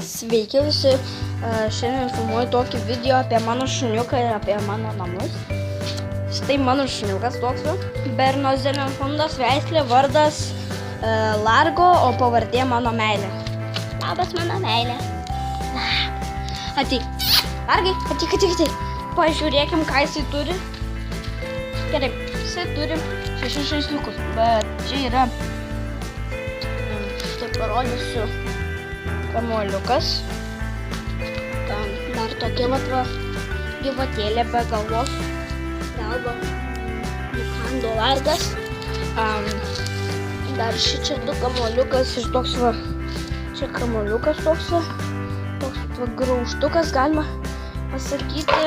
Sveiki visi, šiandien filmuoju tokį video apie mano šuniuką ir apie mano namus. Štai mano šuniukas toks, Berno Zelenfundas, veislė, vardas Largo, o pavardė mano meilė. Labas mano meilė. Ateik. Largai, ateik. Pažiūrėkim, ką jisai turi. Gerai, jisai turi 6 žaisliukus, bet čia yra, štai parodysiu, kamuoliukas. Dar tokia gyvatėlė be galvos. Galva nukando Largas. Dar šičia 2 kamuoliukas ir toks čia kamuoliukas toks graužtukas, galima pasakyti.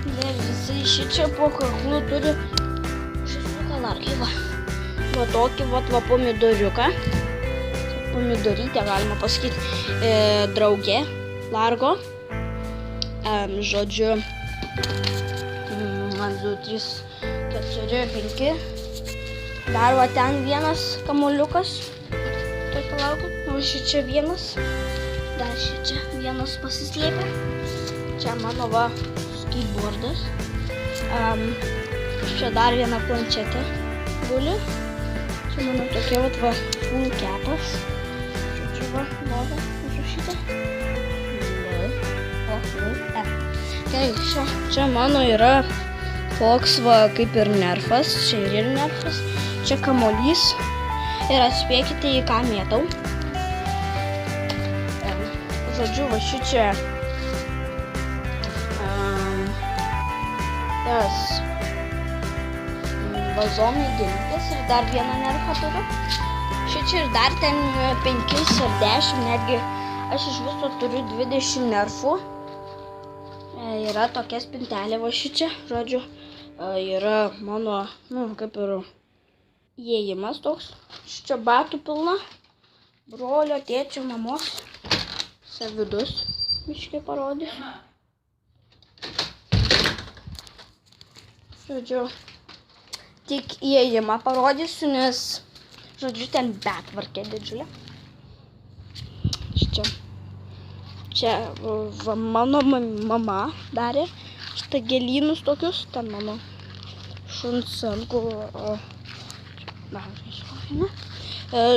Ir jisai šičia po kaklu turi žaisliuką Largai, va tokį pomidoriuką. Pomidorytė, galima pasakyti, draugė Largo. Žodžiu, 1, 2, 3, 4, 5. Dar va ten vienas kamuoliukas. Tai palaukit, o šičia vienas. Dar šičia vienas pasislėpė. Čia mano skateboardas. Čia dar viena planšetė guli. Čia mano tokia full capas. Nova užrašyta. Gerai, čia mano yra toks kaip ir nerfas. Čia ir nerfas. Čia kamuolys. Ir atspėkite, į ką mėtau. Žodžiu, va šičia tas vazonai gėlytės ir dar vieną nerfą turiu. Šičia ir dar ten 5 ar 10, netgi aš iš viso turiu 20 nerfų. Yra tokia spintelė va šičia, žodžiu, yra mano, kaip ir įėjimas toks. Šičia batų pilna, brolio, tėčio, mamos, vidus, biškai parodysiu. Žodžiu, tik įėjimą parodysiu, nes žodžiu, ten betvarkė didžiulė. Čia mano mama darė šitą gėlynus tokius. Ten mano šuns ankų.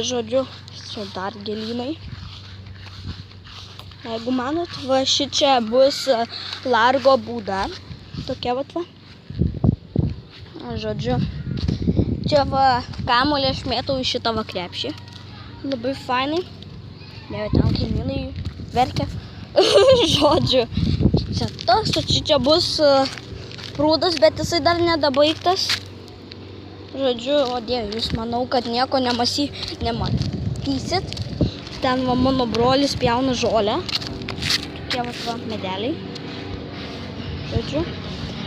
Žodžiu, čia dar gėlynai. Jeigu manot, va šičia bus Largo būda. Tokia va. Žodžiu. Čia kamuolį aš mėtau į šitą krepšį. Labai fainai. Ne, ten kaimynai verkia. Žodžiu. Čia toks, o čia bus prūdas, bet jisai dar nedabaigtas. Žodžiu, o Dieve, jūs manau, kad nieko nematysit. Ten mano brolis pjauna žolę. Tokie medeliai. Žodžiu.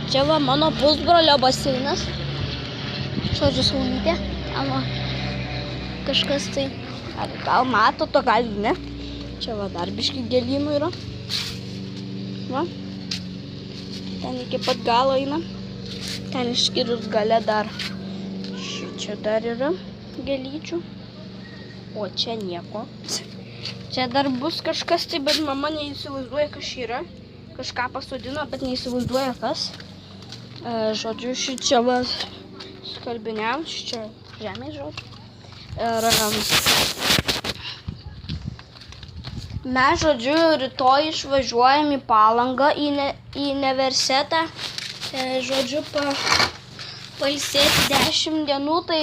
Čia mano pusbrolio baseinas. Žodžiu, saulytė, ten kažkas tai, gal mato to, gal ne. Čia dar biškai gėlynų yra. Ten iki pat galo eina. Ten išskyrus gale dar. Čia dar yra gėlyčių. O čia nieko. Čia dar bus kažkas tai, bet mama neįsivaizduoja, kas yra. Kažką pasodino, bet neįsivaizduoja kas. Žodžiu, šičia skalbiniams, čia žemės žodžiu. Mes, žodžiu, rytoj išvažiuojam į Palangą, į universitetą. Žodžiu, pailsėti 10 dienų, tai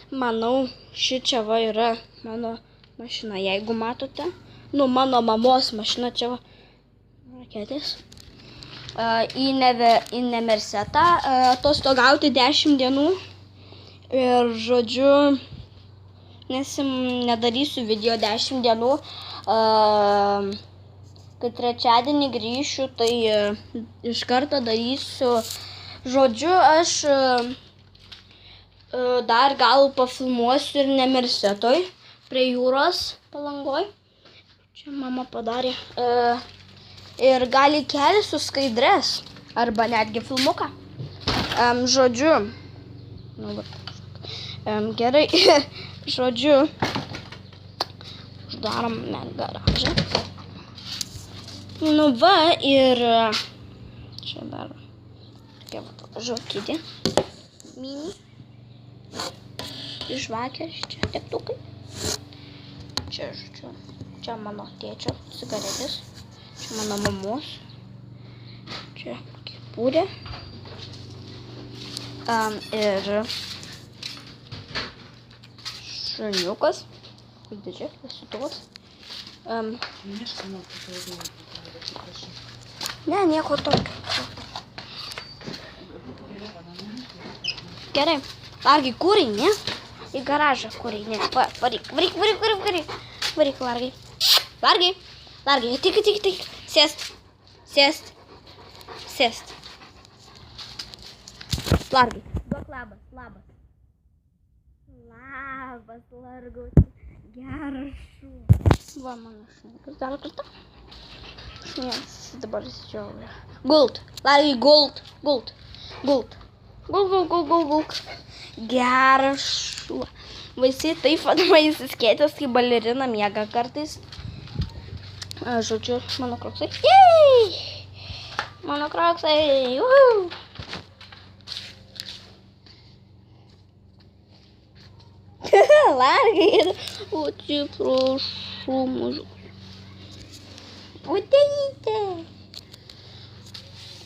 manau, šičia yra mano mašina, jeigu matote. Mano mamos mašina, čia raketės. Į universitetą atostogauti 10 dienų ir žodžiu, nedarysiu video 10 dienų, kai trečiadienį grįšiu, tai iš karto darysiu, žodžiu, aš dar gal pafilmuosiu ir universitetoj prie jūros Palangoj. Čia mama padarė. Ir gali kelsiu skaidres, arba netgi filmuką. Žodžiu, gerai, žodžiu, uždarom garažą. Nu va, ir čia dar tokia žvakidė. Mini. Žvakės, čia teptukai. Čia, žodžiu, čia mano tėčio cigaretės. Čia mano mamos. Čia kepurė. Ir šuniukas. Didžiai, pasituvas. Ne, nieko tokio. Gerai. Largai, kūrai, ne? Į garažą kūrai, ne? Varyk. Varyk, Largai. Largai, tik. Sėst. Largai, duok labas. Labas, Largai. Geras šuo. Va, mano šuniukas. Dar kartą. Šuniukas dabar įsidžiaugia. Gult. Largai, gult. Gult. Geras šuo. Vaisiai taip vadama įsiskėtęs, kai balerina miega kartais. Žodžiu, mano kroksai. Jej! Mano kroksai. Uhu! Largai. Atsiprašau, mažiukas.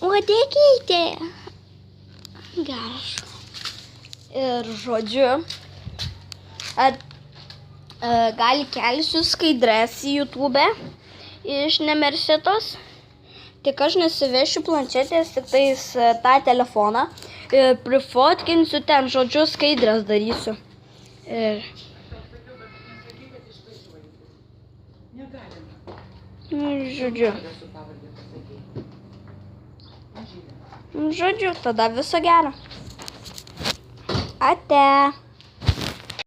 Uodegytė. Geras. Ir žodžiu, gali kelsiu skaidres į YouTube iš Nemersitos. Tik aš nesivešiu planšetės, tik tais tą telefoną. Ir prifotkinsiu ten, žodžiu, skaidres darysiu. Ir... Žodžiu, tada viso gero. Ate.